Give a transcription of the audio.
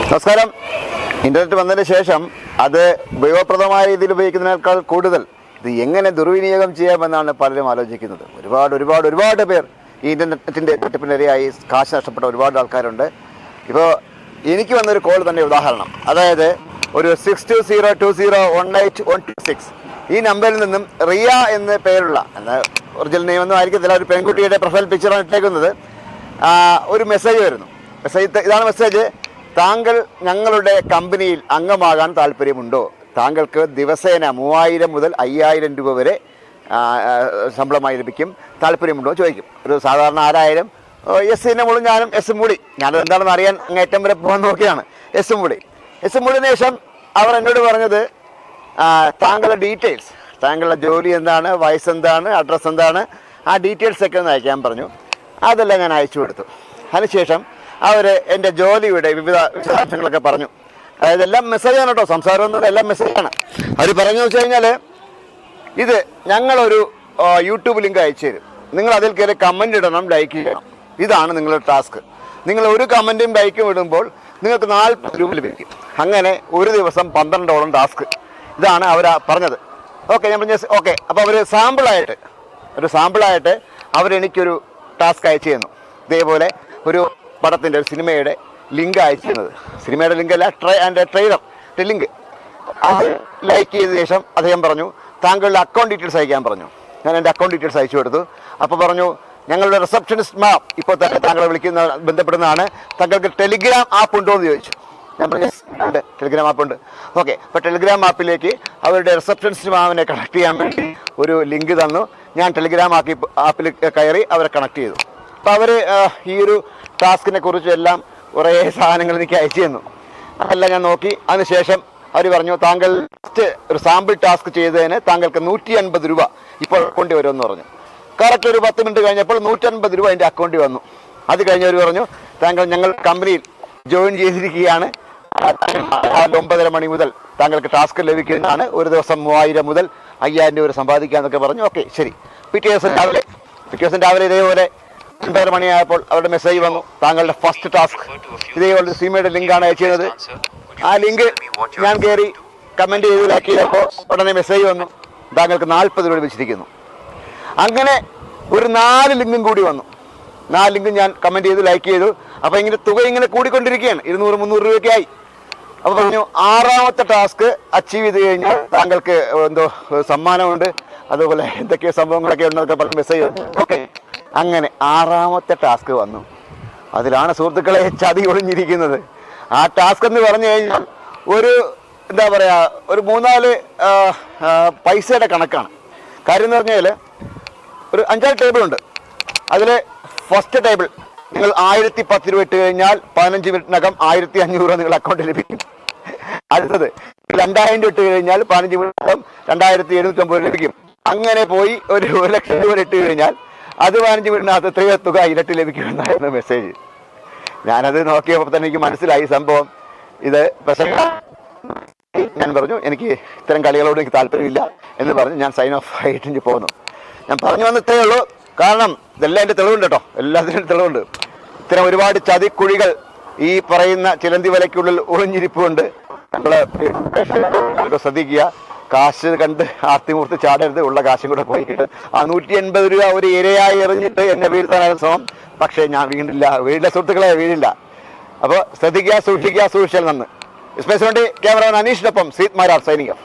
നമസ്കാരം. ഇന്റർനെറ്റ് വന്നതിന് ശേഷം അത് ഉപയോഗപ്രദമായ രീതിയിൽ ഉപയോഗിക്കുന്നതിനേക്കാൾ കൂടുതൽ ഇത് എങ്ങനെ ദുർവിനിയോഗം ചെയ്യാമെന്നാണ് പലരും ആലോചിക്കുന്നത്. ഒരുപാട് പേർ ഈ ഇന്റർനെറ്റിൻ്റെ തട്ടിപ്പിനിരയായി കാശ് നഷ്ടപ്പെട്ട ഒരുപാട് ആൾക്കാരുണ്ട്. ഇപ്പോൾ എനിക്ക് വന്നൊരു കോൾ തന്നെ ഉദാഹരണം. അതായത് ഒരു 6202018126 ഈ നമ്പറിൽ നിന്നും റിയ എന്ന് പേരുള്ള, ഒറിജിനൽ നെയിമൊന്നും ആയിരിക്കത്തില്ല, ഒരു പെൺകുട്ടിയുടെ പ്രൊഫൈൽ പിക്ചറാണ് ഇട്ടേക്കുന്നത്. ഒരു മെസ്സേജ് വരുന്നു. ഇതാണ് മെസ്സേജ്: താങ്കൾ ഞങ്ങളുടെ കമ്പനിയിൽ അംഗമാകാൻ താല്പര്യമുണ്ടോ? താങ്കൾക്ക് ദിവസേന 3000 മുതൽ 5000 രൂപ വരെ ശമ്പളമായി ലഭിക്കും. താല്പര്യമുണ്ടോ ചോദിക്കും. ഒരു സാധാരണ ആരായാലും എസ്സിൻ്റെ മുകളിൽ ഞാനും എസ് മൂടി, ഞാനത് എന്താണെന്ന് അറിയാൻ അങ്ങേറ്റം വരെ പോകാൻ നോക്കിയാണ്. എസ് മൂടിന് ശേഷം അവർ എന്നോട് പറഞ്ഞത് താങ്കളുടെ ഡീറ്റെയിൽസ്, താങ്കളുടെ ജോലി എന്താണ്, വയസ്സെന്താണ്, അഡ്രസ്സ് എന്താണ്, ആ ഡീറ്റെയിൽസൊക്കെ ഒന്ന് അയക്കാൻ പറഞ്ഞു. അതെല്ലാം ഞാൻ അയച്ചു കൊടുത്തു. അതിനുശേഷം അവർ എൻ്റെ ജോലിയുടെ വിവിധ വിശദാംശങ്ങളൊക്കെ പറഞ്ഞു. അതായത് എല്ലാം മെസ്സേജാണ് കേട്ടോ, സംസാരമൊന്നും എല്ലാം മെസ്സേജാണ്. അവർ പറഞ്ഞു വെച്ച് കഴിഞ്ഞാൽ, ഇത് ഞങ്ങളൊരു യൂട്യൂബ് ലിങ്ക് അയച്ചു തരും, നിങ്ങൾ അതിൽ കയറി കമൻ്റ് ഇടണം, ലൈക്ക് ചെയ്യണം. ഇതാണ് നിങ്ങളുടെ ടാസ്ക്. നിങ്ങൾ ഒരു കമൻറ്റും ലൈക്കും ഇടുമ്പോൾ നിങ്ങൾക്ക് 40 രൂപ ലഭിക്കും. അങ്ങനെ ഒരു ദിവസം 12ഓളം ടാസ്ക്. ഇതാണ് അവർ പറഞ്ഞത്. ഓക്കെ, ഞാൻ പറഞ്ഞ ഓക്കെ. അപ്പോൾ അവർ സാമ്പിളായിട്ട് അവരെനിക്കൊരു ടാസ്ക് അയച്ചു തന്നു. ഇതേപോലെ ഒരു പടത്തിൻ്റെ, ഒരു സിനിമയുടെ ലിങ്ക് അയച്ചു തന്നത്. സിനിമയുടെ ലിങ്കല്ല, ട്രെയിലർ ലിങ്ക്. അത് ലൈക്ക് ചെയ്ത ശേഷം അദ്ദേഹം പറഞ്ഞു താങ്കളുടെ അക്കൗണ്ട് ഡീറ്റെയിൽസ് അയക്കാൻ പറഞ്ഞു. ഞാൻ എൻ്റെ അക്കൗണ്ട് ഡീറ്റെയിൽസ് അയച്ചു കൊടുത്തു. അപ്പോൾ പറഞ്ഞു, ഞങ്ങളുടെ റിസപ്ഷനിസ്റ്റ് മാം ഇപ്പോൾ തന്നെ താങ്കളെ ബന്ധപ്പെടുന്നതാണ്, താങ്കൾക്ക് ടെലിഗ്രാം ആപ്പ് ഉണ്ടോ എന്ന് ചോദിച്ചു. ഞാൻ പറഞ്ഞു ഉണ്ട്, ടെലിഗ്രാം ആപ്പ് ഉണ്ട്. ഓക്കെ, അപ്പോൾ ടെലിഗ്രാം ആപ്പിലേക്ക് അവരുടെ റിസപ്ഷനിസ്റ്റ് മാമിനെ കണക്ട് ചെയ്യാൻ വേണ്ടി ഒരു ലിങ്ക് തന്നു. ഞാൻ ടെലിഗ്രാം ആപ്പിൽ കയറി അവരെ കണക്ട് ചെയ്തു. അപ്പോൾ അവർ ഈ ഒരു ടാസ്കിനെ കുറിച്ച് എല്ലാം കുറേ സാധനങ്ങൾ എനിക്ക് അയച്ചു തന്നു. അതെല്ലാം ഞാൻ നോക്കി. അതിനുശേഷം അവർ പറഞ്ഞു, താങ്കൾ ഒരു സാമ്പിൾ ടാസ്ക് ചെയ്തതിന് താങ്കൾക്ക് 150 രൂപ ഇപ്പോൾ അക്കൗണ്ടിൽ വരുമെന്ന് പറഞ്ഞു. കറക്റ്റ് ഒരു 10 മിനിറ്റ് കഴിഞ്ഞപ്പോൾ 150 രൂപ എൻ്റെ അക്കൗണ്ടിൽ വന്നു. അത് കഴിഞ്ഞവർ പറഞ്ഞു, താങ്കൾ ഞങ്ങൾ കമ്പനിയിൽ ജോയിൻ ചെയ്തിരിക്കുകയാണ്, 9:30 മണി മുതൽ താങ്കൾക്ക് ടാസ്ക് ലഭിക്കുന്നതാണ്, ഒരു ദിവസം 3000 മുതൽ 5000 രൂപ സമ്പാദിക്കാമെന്നൊക്കെ പറഞ്ഞു. ഓക്കെ, ശരി. പിറ്റേ ദിവസം രാവിലെ ഇതേപോലെ 9:30 മണിയായപ്പോൾ അവരുടെ മെസ്സേജ് വന്നു, താങ്കളുടെ ഫസ്റ്റ് ടാസ്ക് ഇതേപോലെ സിനിമയുടെ ലിങ്കാണ് അയച്ചത്. ആ ലിങ്ക് ഞാൻ കയറി കമൻറ്റ് ചെയ്ത് ലൈക്ക് ചെയ്തപ്പോൾ ഉടനെ മെസ്സേജ് വന്നു, താങ്കൾക്ക് 40 രൂപ ലഭിച്ചിരിക്കുന്നു. അങ്ങനെ ഒരു 4 ലിങ്കും കൂടി വന്നു. 4 ലിങ്കും ഞാൻ കമൻറ്റ് ചെയ്തു, ലൈക്ക് ചെയ്തു. അപ്പോൾ ഇങ്ങനെ തുക ഇങ്ങനെ കൂടിക്കൊണ്ടിരിക്കുകയാണ്. 200-300 രൂപയൊക്കെ ആയി. അപ്പോൾ പറഞ്ഞു, 6ാമത്തെ ടാസ്ക് അച്ചീവ് ചെയ്ത് കഴിഞ്ഞാൽ താങ്കൾക്ക് എന്തോ സമ്മാനമുണ്ട്, അതുപോലെ എന്തൊക്കെയോ സംഭവങ്ങളൊക്കെ ഉണ്ടെന്നൊക്കെ പറഞ്ഞ് മെസ്സേജ് വന്നു. ഓക്കെ, അങ്ങനെ 6ാമത്തെ ടാസ്ക് വന്നു. അതിലാണ് സുഹൃത്തുക്കളെ ചതി ഒളിഞ്ഞിരിക്കുന്നത്. ആ ടാസ്ക് എന്ന് പറഞ്ഞു കഴിഞ്ഞാൽ ഒരു എന്താ പറയുക, ഒരു 3-4 പൈസയുടെ കണക്കാണ്. കാര്യം എന്ന് പറഞ്ഞാൽ ഒരു 5-6 ടേബിളുണ്ട്. അതിൽ ഫസ്റ്റ് ടേബിൾ നിങ്ങൾ 1010 രൂപ ഇട്ട് കഴിഞ്ഞാൽ 15 മിനിറ്റിനകം 1500 രൂപ നിങ്ങൾ അക്കൗണ്ടിൽ ലഭിക്കും. അടുത്തത് 2000 രൂപ ഇട്ട് കഴിഞ്ഞാൽ 15 മിനിറ്റിനകം 2750 രൂപ ലഭിക്കും. അങ്ങനെ പോയി ഒരു 1 ലക്ഷം രൂപ ഇട്ട് കഴിഞ്ഞാൽ അത് 15 മിനിറ്റിനകത്ത് എത്രയോ തുക ഇരട്ടി ലഭിക്കുമെന്നായിരുന്നു മെസ്സേജ്. ഞാനത് നോക്കിയപ്പോൾ തന്നെ എനിക്ക് മനസ്സിലായി സംഭവം ഇത് പ്രശ്നം. ഞാൻ പറഞ്ഞു, എനിക്ക് ഇത്തരം കളികളോട് എനിക്ക് താല്പര്യമില്ല എന്ന് പറഞ്ഞ് ഞാൻ സൈൻ ഓഫ് ആയിട്ട് പോകുന്നു. ഞാൻ പറഞ്ഞു വന്ന് ഇത്രയേ ഉള്ളൂ. കാരണം ഇതെല്ലാം എൻ്റെ തെളിവുണ്ട് കേട്ടോ, എല്ലാത്തിനും തെളിവുണ്ട്. ഇത്തരം ഒരുപാട് ചതിക്കുഴികൾ ഈ പറയുന്ന ചിലന്തി വലയ്ക്കുള്ളിൽ ഒളിഞ്ഞിരിപ്പുണ്ട്. നമ്മൾ ശ്രദ്ധിക്കുക, കാശ് കണ്ട് ആർത്തിമൂർത്തി ചാടരുത്. ഉള്ള കാശും കൂടെ പോയിട്ട് ആ 180 രൂപ ഒരു ഇരയായി എറിഞ്ഞിട്ട് എന്നെ വീഴ്ത്താനാണ് ശ്രമം. പക്ഷേ ഞാൻ വീടില്ല സുഹൃത്തുക്കളെ, വീടില്ല. അപ്പോൾ ശ്രദ്ധിക്കുക, സൂക്ഷിച്ചാൽ നന്ന്. സ്പേസ് വേണ്ടി cameraman അനീഷിനൊപ്പം Seeth Marar signing off.